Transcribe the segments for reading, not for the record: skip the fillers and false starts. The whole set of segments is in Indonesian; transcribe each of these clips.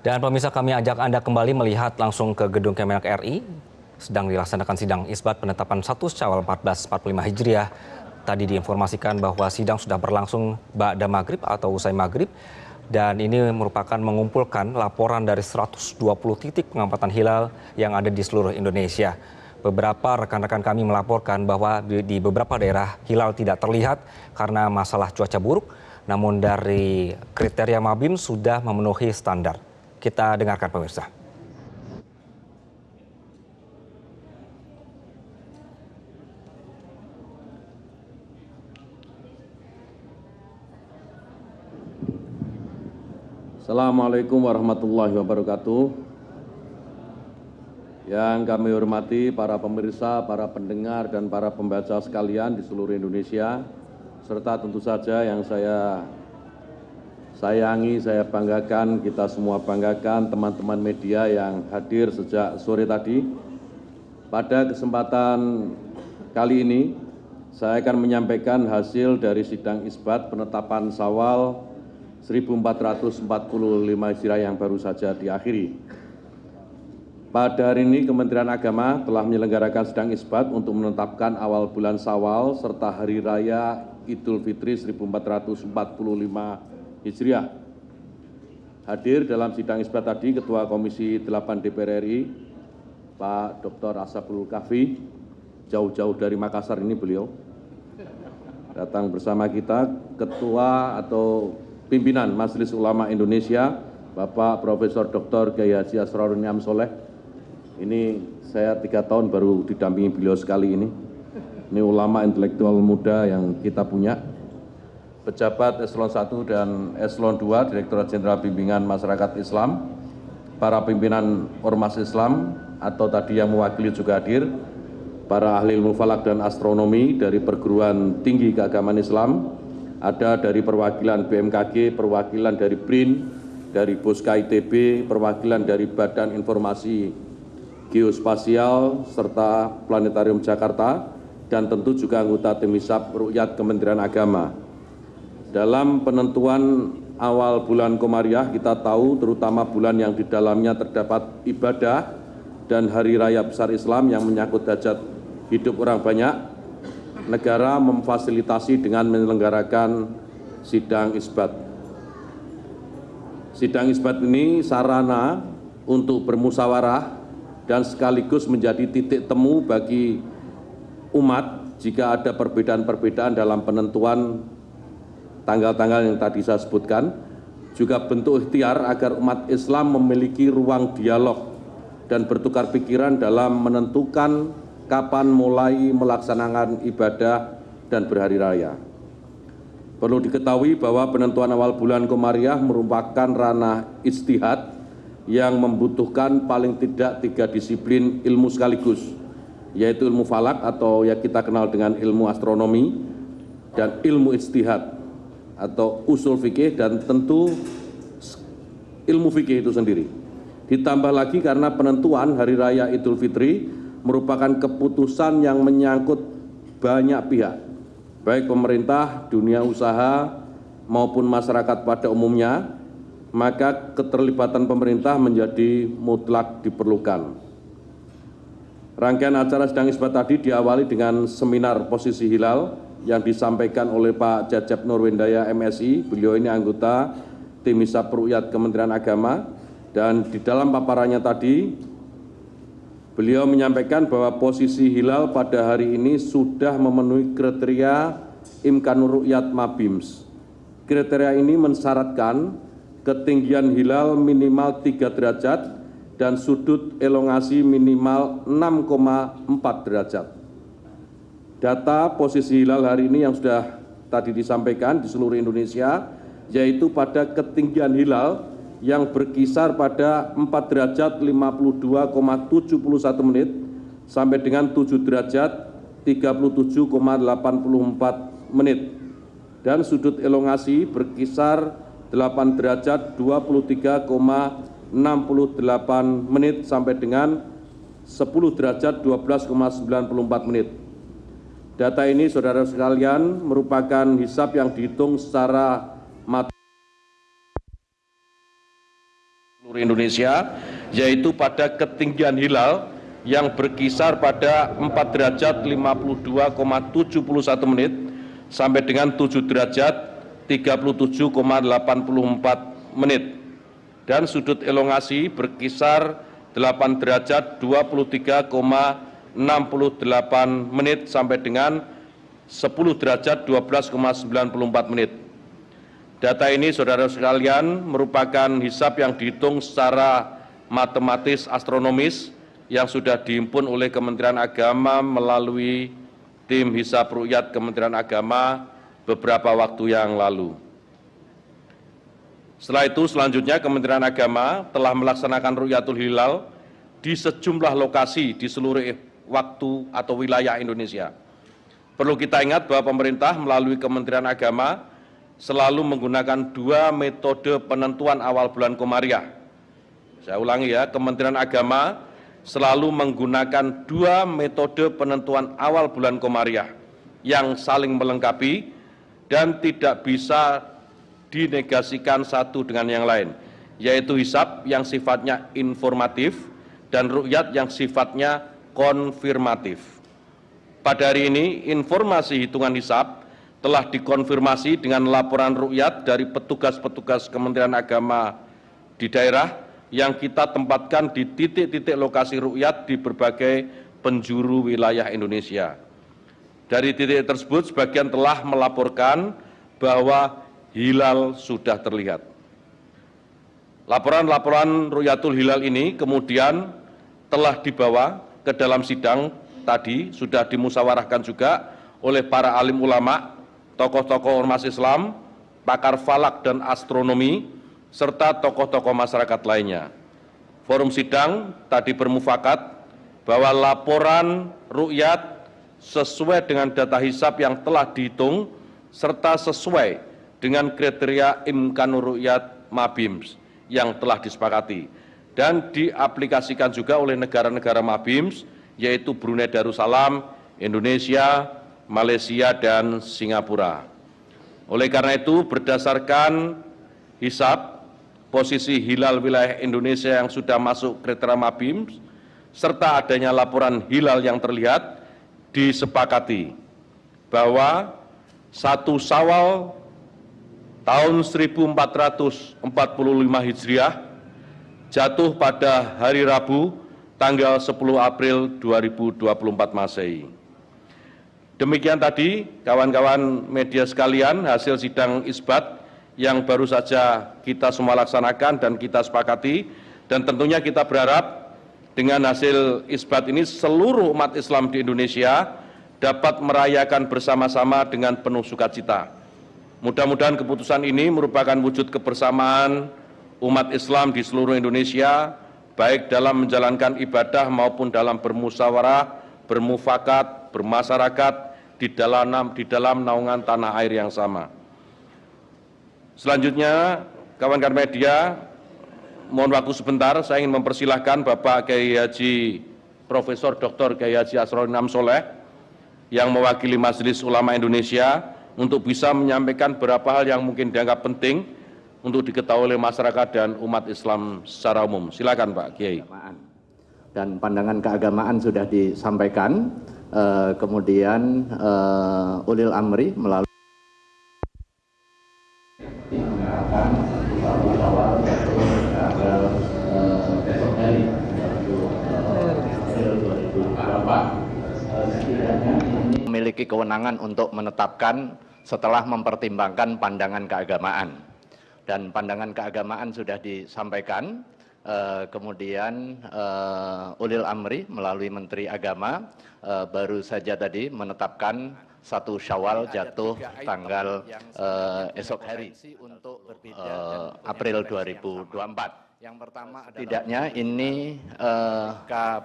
Dan pemirsa, kami ajak Anda kembali melihat langsung ke gedung Kemenak RI. Sedang dilaksanakan sidang isbat penetapan 1 Syawal 1445 Hijriah. Tadi diinformasikan bahwa sidang sudah berlangsung ba'da maghrib atau usai maghrib. Dan ini merupakan mengumpulkan laporan dari 120 titik pengamatan hilal yang ada di seluruh Indonesia. Beberapa rekan-rekan kami melaporkan bahwa di beberapa daerah hilal tidak terlihat karena masalah cuaca buruk. Namun dari kriteria Mabim sudah memenuhi standar. Kita dengarkan pemirsa. Assalamualaikum warahmatullahi wabarakatuh. Yang kami hormati para pemirsa, para pendengar, dan para pembaca sekalian di seluruh Indonesia, serta tentu saja yang saya sayangi, saya banggakan, kita semua banggakan, teman-teman media yang hadir sejak sore tadi. Pada kesempatan kali ini, saya akan menyampaikan hasil dari sidang isbat penetapan Syawal 1445 Hijriah yang baru saja diakhiri. Pada hari ini Kementerian Agama telah menyelenggarakan sidang isbat untuk menetapkan awal bulan Syawal serta Hari Raya Idul Fitri 1445 Hijriah. Hadir dalam sidang isbat tadi Ketua Komisi 8 DPR RI, Pak Dr. Ashabul Kahfi, jauh-jauh dari Makassar ini beliau, datang bersama kita, Ketua atau Pimpinan Majelis Ulama Indonesia, Bapak Profesor Dr. Kiai Haji Asrorun Niam Soleh. Ini saya 3 tahun baru didampingi beliau sekali ini. Ini ulama intelektual muda yang kita punya. Pejabat Eselon 1 dan Eselon 2, Direktorat Jenderal Bimbingan Masyarakat Islam, para pimpinan Ormas Islam atau tadi yang mewakili juga hadir, para ahli ilmu falak dan astronomi dari perguruan tinggi keagamaan Islam, ada dari perwakilan BMKG, perwakilan dari BRIN, dari Puska ITB, perwakilan dari Badan Informasi Geospasial serta Planetarium Jakarta, dan tentu juga anggota Tim Hisab Ruqyat Kementerian Agama. Dalam penentuan awal bulan Komariah, kita tahu terutama bulan yang di dalamnya terdapat ibadah dan hari raya besar Islam yang menyangkut hajat hidup orang banyak, negara memfasilitasi dengan menyelenggarakan sidang isbat. Sidang isbat ini sarana untuk bermusyawarah dan sekaligus menjadi titik temu bagi umat jika ada perbedaan-perbedaan dalam penentuan tanggal-tanggal yang tadi saya sebutkan, juga bentuk ikhtiar agar umat Islam memiliki ruang dialog dan bertukar pikiran dalam menentukan kapan mulai melaksanakan ibadah dan berhari raya. Perlu diketahui bahwa penentuan awal bulan Komariah merupakan ranah ijtihad yang membutuhkan paling tidak 3 disiplin ilmu sekaligus, yaitu ilmu falak atau yang kita kenal dengan ilmu astronomi, dan ilmu ijtihad atau usul fikih, dan tentu ilmu fikih itu sendiri. Ditambah lagi karena penentuan Hari Raya Idul Fitri merupakan keputusan yang menyangkut banyak pihak, baik pemerintah, dunia usaha, maupun masyarakat pada umumnya, maka keterlibatan pemerintah menjadi mutlak diperlukan. Rangkaian acara sidang isbat tadi diawali dengan seminar posisi hilal yang disampaikan oleh Pak Cecep Nurwendaya MSI. Beliau ini anggota Tim Hisab Ruqyat Kementerian Agama, dan di dalam paparannya tadi beliau menyampaikan bahwa posisi hilal pada hari ini sudah memenuhi kriteria Imkanur Ruqyat Mabims. Kriteria ini mensyaratkan ketinggian hilal minimal 3 derajat dan sudut elongasi minimal 6,4 derajat. Data posisi hilal hari ini yang sudah tadi disampaikan di seluruh Indonesia, yaitu pada ketinggian hilal yang berkisar pada 4 derajat 52,71 menit sampai dengan 7 derajat 37,84 menit, dan sudut elongasi berkisar 8 derajat 23,68 menit sampai dengan 10 derajat 12,94 menit. Data ini, saudara sekalian, merupakan hisab yang dihitung secara matematis seluruh Indonesia, yaitu pada ketinggian hilal yang berkisar pada 4 derajat 52,71 menit sampai dengan 7 derajat 37,84 menit dan sudut elongasi berkisar 8 derajat 23,68 menit sampai dengan 10 derajat 12,94 menit. Data ini, saudara sekalian, merupakan hisab yang dihitung secara matematis astronomis yang sudah dihimpun oleh Kementerian Agama melalui tim hisab rukyat Kementerian Agama beberapa waktu yang lalu. Setelah itu, selanjutnya Kementerian Agama telah melaksanakan rukyatul hilal di sejumlah lokasi di seluruh waktu atau wilayah Indonesia. Perlu kita ingat bahwa pemerintah melalui Kementerian Agama selalu menggunakan 2 metode penentuan awal bulan Komariah. Saya ulangi ya, Kementerian Agama selalu menggunakan 2 metode penentuan awal bulan Komariah yang saling melengkapi dan tidak bisa dinegasikan satu dengan yang lain, yaitu hisab yang sifatnya informatif dan rukyat yang sifatnya konfirmatif. Pada hari ini, informasi hitungan hisab telah dikonfirmasi dengan laporan rukyat dari petugas-petugas Kementerian Agama di daerah yang kita tempatkan di titik-titik lokasi rukyat di berbagai penjuru wilayah Indonesia. Dari titik tersebut, sebagian telah melaporkan bahwa hilal sudah terlihat. Laporan-laporan rukyatul hilal ini kemudian telah dibawa ke dalam sidang tadi, sudah dimusyawarahkan juga oleh para alim ulama, tokoh-tokoh ormas Islam, pakar falak dan astronomi, serta tokoh-tokoh masyarakat lainnya. Forum sidang tadi bermufakat bahwa laporan rukyat sesuai dengan data hisab yang telah dihitung serta sesuai dengan kriteria Imkanur Rukyat Mabims yang telah disepakati dan diaplikasikan juga oleh negara-negara Mabims, yaitu Brunei Darussalam, Indonesia, Malaysia, dan Singapura. Oleh karena itu, berdasarkan hisab, posisi hilal wilayah Indonesia yang sudah masuk kriteria Mabims, serta adanya laporan hilal yang terlihat, disepakati bahwa 1 Syawal tahun 1445 Hijriah jatuh pada hari Rabu tanggal 10 April 2024 Masehi. Demikian tadi kawan-kawan media sekalian hasil sidang isbat yang baru saja kita semua laksanakan dan kita sepakati, dan tentunya kita berharap dengan hasil isbat ini seluruh umat Islam di Indonesia dapat merayakan bersama-sama dengan penuh sukacita. Mudah-mudahan keputusan ini merupakan wujud kebersamaan umat Islam di seluruh Indonesia, baik dalam menjalankan ibadah maupun dalam bermusyawarah, bermufakat, bermasyarakat di dalam naungan tanah air yang sama. Selanjutnya, kawan-kawan media, mohon waktu sebentar, saya ingin mempersilahkan Bapak Kiai Haji Profesor Dr. Kiai Haji Asrorun Soleh yang mewakili Majelis Ulama Indonesia untuk bisa menyampaikan beberapa hal yang mungkin dianggap penting untuk diketahui oleh masyarakat dan umat Islam secara umum. Silakan Pak Kiai. Dan pandangan keagamaan sudah disampaikan, kemudian ulil amri melalui memiliki kewenangan untuk menetapkan setelah mempertimbangkan pandangan keagamaan, dan pandangan keagamaan sudah disampaikan. Kemudian ulil amri melalui Menteri Agama baru saja tadi menetapkan 1 Syawal jatuh tanggal esok hari untuk April 2024. Yang pertama adalah tidaknya ini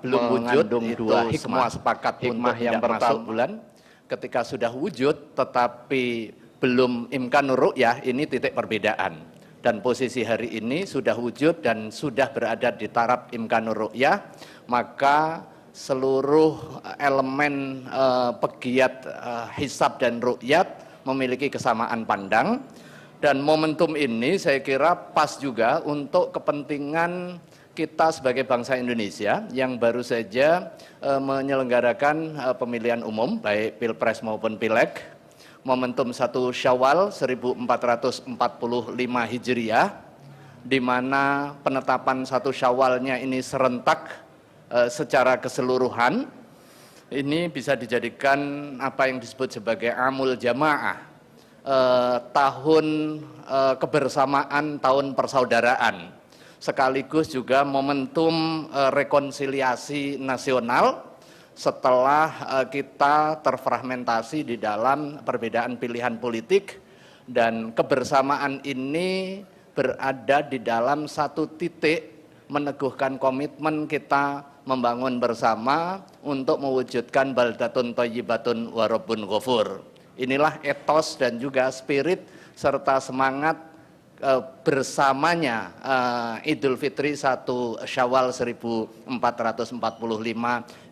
belum wujud itu hikmah, semua sepakat hikmah yang pertama bulan. Ketika sudah wujud tetapi belum imkanur ru'yah, ini titik perbedaan. Dan posisi hari ini sudah wujud dan sudah berada di taraf imkanur ru'yah, maka seluruh elemen pegiat hisab dan ru'yat memiliki kesamaan pandang, Dan momentum ini saya kira pas juga untuk kepentingan kita sebagai bangsa Indonesia yang baru saja menyelenggarakan pemilihan umum, baik Pilpres maupun Pileg. Momentum 1 Syawal 1445 Hijriah, di mana penetapan 1 Syawalnya ini serentak secara keseluruhan. Ini bisa dijadikan apa yang disebut sebagai Amul Jamaah, tahun kebersamaan, tahun persaudaraan, sekaligus juga momentum rekonsiliasi nasional setelah kita terfragmentasi di dalam perbedaan pilihan politik, dan kebersamaan ini berada di dalam satu titik meneguhkan komitmen kita membangun bersama untuk mewujudkan baldatun thayyibatun wa rabbun ghafur. Inilah etos dan juga spirit serta semangat bersamanya Idul Fitri 1 Syawal 1445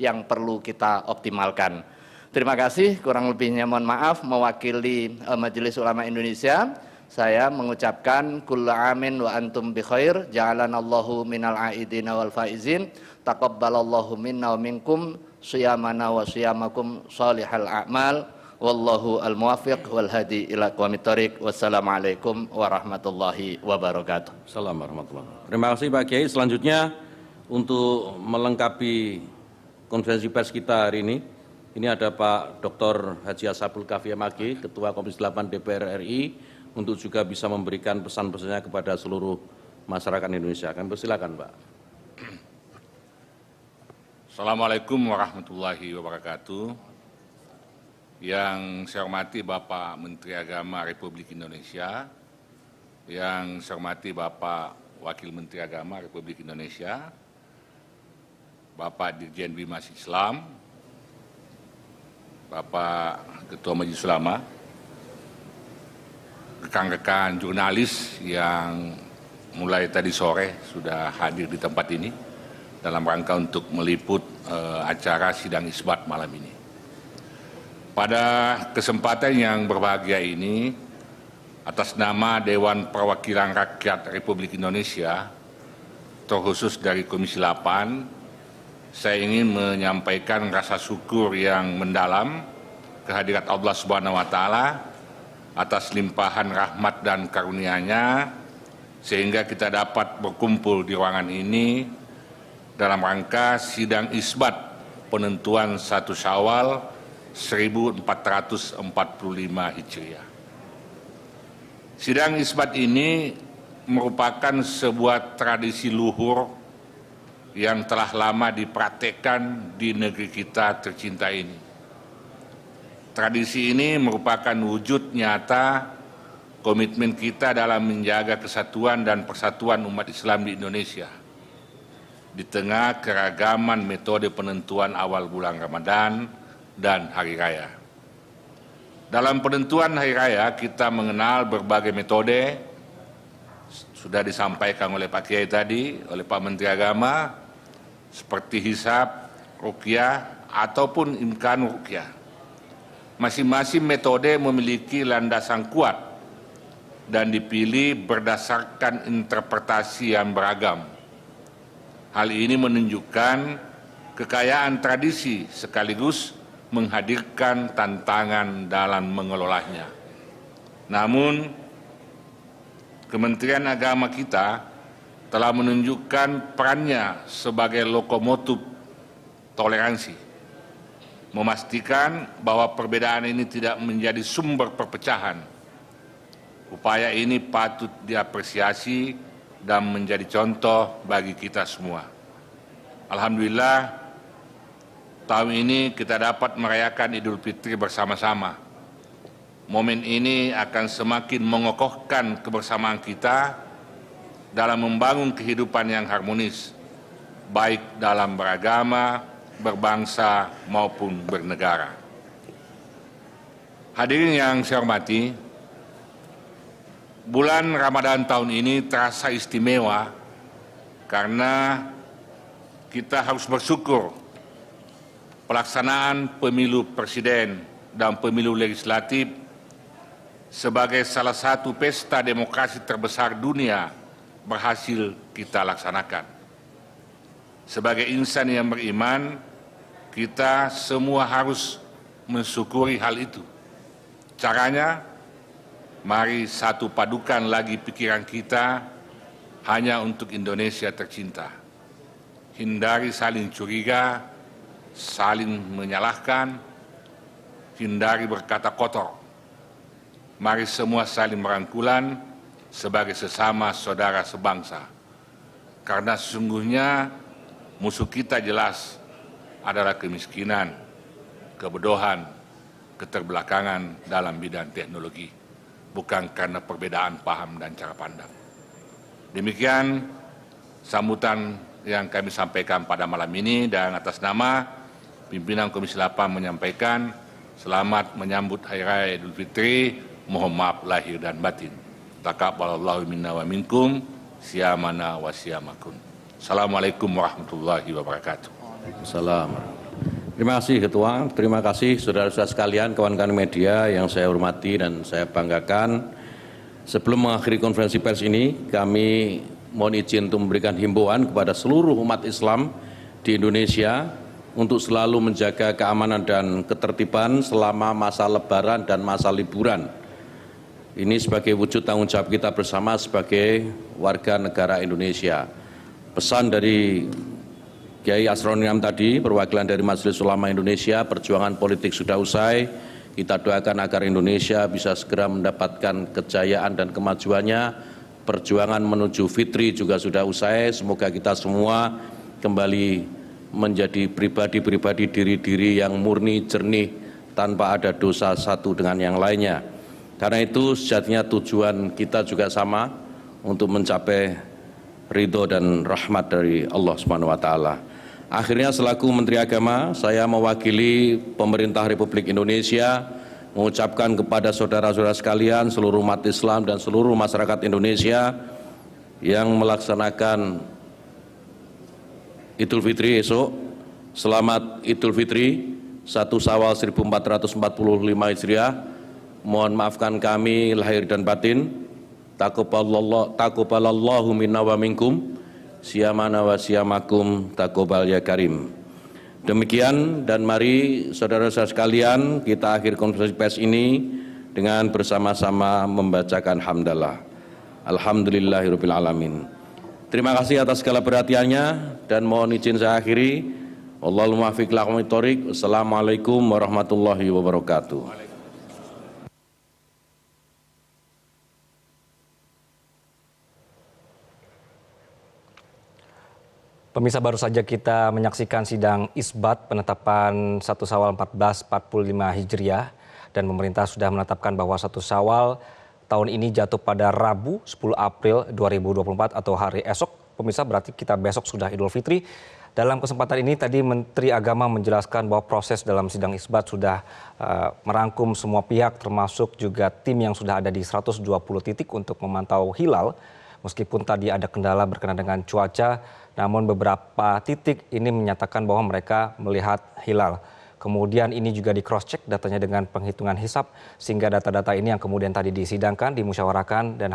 yang perlu kita optimalkan. Terima kasih, kurang lebihnya mohon maaf. Mewakili Majelis Ulama Indonesia, saya mengucapkan kullu amin wa antum bi khair, ja'alanallahu minal aidina wal faizin, taqabbalallahu minna wa minkum siyamana wa siyamakum salihal a'mal. Wallahu al-muwafiq wal hadi ila aqwamit thoriq. Wassalamualaikum warahmatullahi wabarakatuh. Assalamualaikum warahmatullahi wabarakatuh. Terima kasih Pak Kiai. Selanjutnya untuk melengkapi konferensi pers kita hari ini ada Pak Dr. Haji Ashabul Kafi MAG, Ketua Komisi 8 DPR RI, untuk juga bisa memberikan pesan-pesannya kepada seluruh masyarakat Indonesia. Kami persilakan Pak. Assalamualaikum warahmatullahi wabarakatuh. Yang saya hormati Bapak Menteri Agama Republik Indonesia, yang saya hormati Bapak Wakil Menteri Agama Republik Indonesia, Bapak Dirjen Bimas Islam, Bapak Ketua Majelis Ulama, rekan-rekan jurnalis yang mulai tadi sore sudah hadir di tempat ini dalam rangka untuk meliput acara sidang isbat malam ini. Pada kesempatan yang berbahagia ini, atas nama Dewan Perwakilan Rakyat Republik Indonesia, terkhusus dari Komisi 8, saya ingin menyampaikan rasa syukur yang mendalam kehadirat Allah Subhanahu wa Ta'ala atas limpahan rahmat dan karunia-Nya, sehingga kita dapat berkumpul di ruangan ini dalam rangka sidang isbat penentuan 1 Syawal 1445 Hijriah. Sidang isbat ini merupakan sebuah tradisi luhur yang telah lama dipraktekkan di negeri kita tercinta ini. Tradisi ini merupakan wujud nyata komitmen kita dalam menjaga kesatuan dan persatuan umat Islam di Indonesia di tengah keragaman metode penentuan awal bulan Ramadan dan hari raya. Dalam penentuan hari raya kita mengenal berbagai metode, sudah disampaikan oleh Pak Kiai tadi, oleh Pak Menteri Agama, seperti hisab, ruqyah, ataupun imkan ruqyah. Masing-masing metode memiliki landasan kuat dan dipilih berdasarkan interpretasi yang beragam. Hal ini menunjukkan kekayaan tradisi sekaligus menghadirkan tantangan dalam mengelolanya. Namun, Kementerian Agama kita telah menunjukkan perannya sebagai lokomotif toleransi, memastikan bahwa perbedaan ini tidak menjadi sumber perpecahan. Upaya ini patut diapresiasi dan menjadi contoh bagi kita semua. Alhamdulillah, tahun ini kita dapat merayakan Idul Fitri bersama-sama. Momen ini akan semakin mengokohkan kebersamaan kita dalam membangun kehidupan yang harmonis, baik dalam beragama, berbangsa, maupun bernegara. Hadirin yang saya hormati, bulan Ramadan tahun ini terasa istimewa karena kita harus bersyukur pelaksanaan pemilu presiden dan pemilu legislatif sebagai salah satu pesta demokrasi terbesar dunia berhasil kita laksanakan. Sebagai insan yang beriman, kita semua harus mensyukuri hal itu. Caranya, mari satu padukan lagi pikiran kita hanya untuk Indonesia tercinta. Hindari saling curiga, saling menyalahkan, hindari berkata kotor. Mari semua saling merangkulan sebagai sesama saudara sebangsa. Karena sesungguhnya musuh kita jelas adalah kemiskinan, kebodohan, keterbelakangan dalam bidang teknologi, bukan karena perbedaan paham dan cara pandang. Demikian sambutan yang kami sampaikan pada malam ini, dan atas nama pimpinan Komisi 8 menyampaikan selamat menyambut Hari Raya Idul Fitri, mohon maaf lahir dan batin. Taqabbalallahu minna wa minkum, siyamana wa siyamakum. Assalamualaikum warahmatullahi wabarakatuh. Salam. Terima kasih Ketua, terima kasih saudara-saudara sekalian, kawan-kawan media yang saya hormati dan saya banggakan. Sebelum mengakhiri konferensi pers ini, kami mohon izin untuk memberikan himbauan kepada seluruh umat Islam di Indonesia untuk selalu menjaga keamanan dan ketertiban selama masa Lebaran dan masa liburan. Ini sebagai wujud tanggung jawab kita bersama sebagai warga negara Indonesia. Pesan dari Kiai Asrorun Niam tadi, perwakilan dari Majelis Ulama Indonesia, perjuangan politik sudah usai. Kita doakan agar Indonesia bisa segera mendapatkan kejayaan dan kemajuannya. Perjuangan menuju Fitri juga sudah usai. Semoga kita semua kembali menjadi pribadi-pribadi, diri-diri yang murni, jernih, tanpa ada dosa satu dengan yang lainnya. Karena itu sejatinya tujuan kita juga sama, untuk mencapai ridho dan rahmat dari Allah SWT. Akhirnya selaku Menteri Agama, saya mewakili pemerintah Republik Indonesia mengucapkan kepada saudara-saudara sekalian, seluruh umat Islam dan seluruh masyarakat Indonesia yang melaksanakan Idul Fitri esok, selamat Idul Fitri 1 Syawal 1445 Hijriah. Mohon maafkan kami lahir dan batin. Taqabbalallahu minna wa minkum, siyamana wa siyamakum, taqabbal ya karim. Demikian, dan mari saudara-saudara sekalian kita akhir konferensi pers ini dengan bersama-sama membacakan hamdalah. Alhamdulillahirabbil alamin. Terima kasih atas segala perhatiannya dan mohon izin saya akhiri. Wallahul muwaffiq ila aqwamit thoriq. Wassalamualaikum warahmatullahi wabarakatuh. Pemirsa, baru saja kita menyaksikan sidang isbat penetapan 1 Syawal 1445 Hijriah, dan pemerintah sudah menetapkan bahwa 1 Syawal tahun ini jatuh pada Rabu 10 April 2024 atau hari esok. Pemirsa, berarti kita besok sudah Idul Fitri. Dalam kesempatan ini tadi Menteri Agama menjelaskan bahwa proses dalam sidang isbat sudah merangkum semua pihak, termasuk juga tim yang sudah ada di 120 titik untuk memantau hilal. Meskipun tadi ada kendala berkenaan dengan cuaca, namun beberapa titik ini menyatakan bahwa mereka melihat hilal. Kemudian ini juga di cross check datanya dengan penghitungan hisab, sehingga data-data ini yang kemudian tadi disidangkan, dimusyawarahkan dan